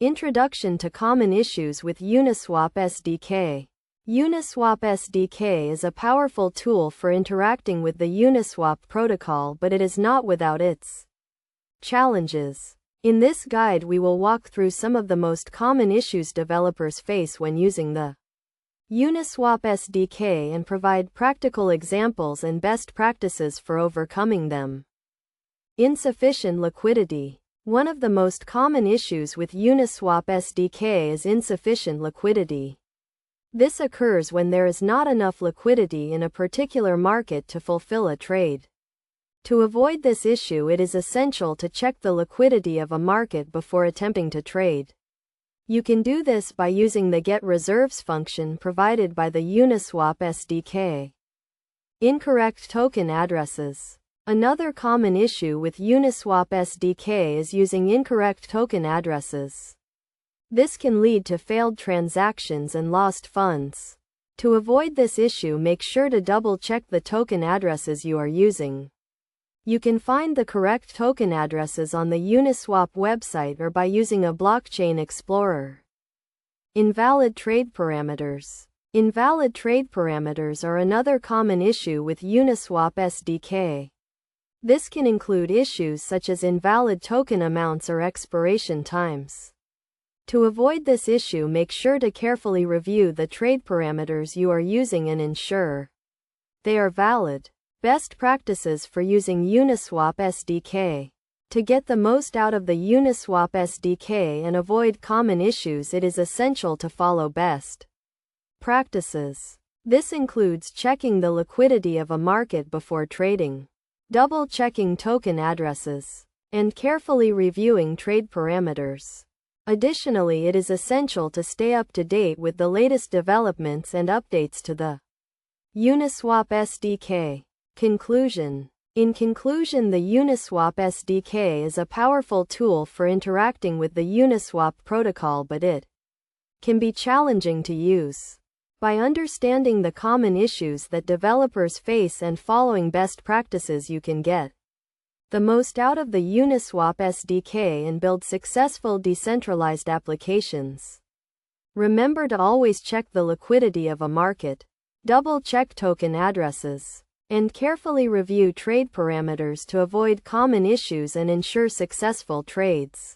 Introduction to common issues with Uniswap SDK. Uniswap SDK is a powerful tool for interacting with the Uniswap protocol, but it is not without its challenges. In this guide, we will walk through some of the most common issues developers face when using the Uniswap SDK and provide practical examples and best practices for overcoming them. Insufficient liquidity. One of the most common issues with Uniswap SDK is insufficient liquidity. This occurs when there is not enough liquidity in a particular market to fulfill a trade. To avoid this issue, it is essential to check the liquidity of a market before attempting to trade. You can do this by using the Get Reserves function provided by the Uniswap SDK. Incorrect token addresses. Another common issue with Uniswap SDK is using incorrect token addresses. This can lead to failed transactions and lost funds. To avoid this issue, make sure to double-check the token addresses you are using. You can find the correct token addresses on the Uniswap website or by using a blockchain explorer. Invalid trade parameters. Invalid trade parameters are another common issue with Uniswap SDK. This can include issues such as invalid token amounts or expiration times. To avoid this issue, make sure to carefully review the trade parameters you are using and ensure they are valid. Best practices for using Uniswap SDK. To get the most out of the Uniswap SDK and avoid common issues, it is essential to follow best practices. This includes checking the liquidity of a market before trading, double-checking token addresses, and carefully reviewing trade parameters. Additionally, it is essential to stay up to date with the latest developments and updates to the Uniswap SDK. Conclusion. In conclusion, the Uniswap SDK is a powerful tool for interacting with the Uniswap protocol, but it can be challenging to use. By understanding the common issues that developers face and following best practices, you can get the most out of the Uniswap SDK and build successful decentralized applications. Remember to always check the liquidity of a market, double-check token addresses, and carefully review trade parameters to avoid common issues and ensure successful trades.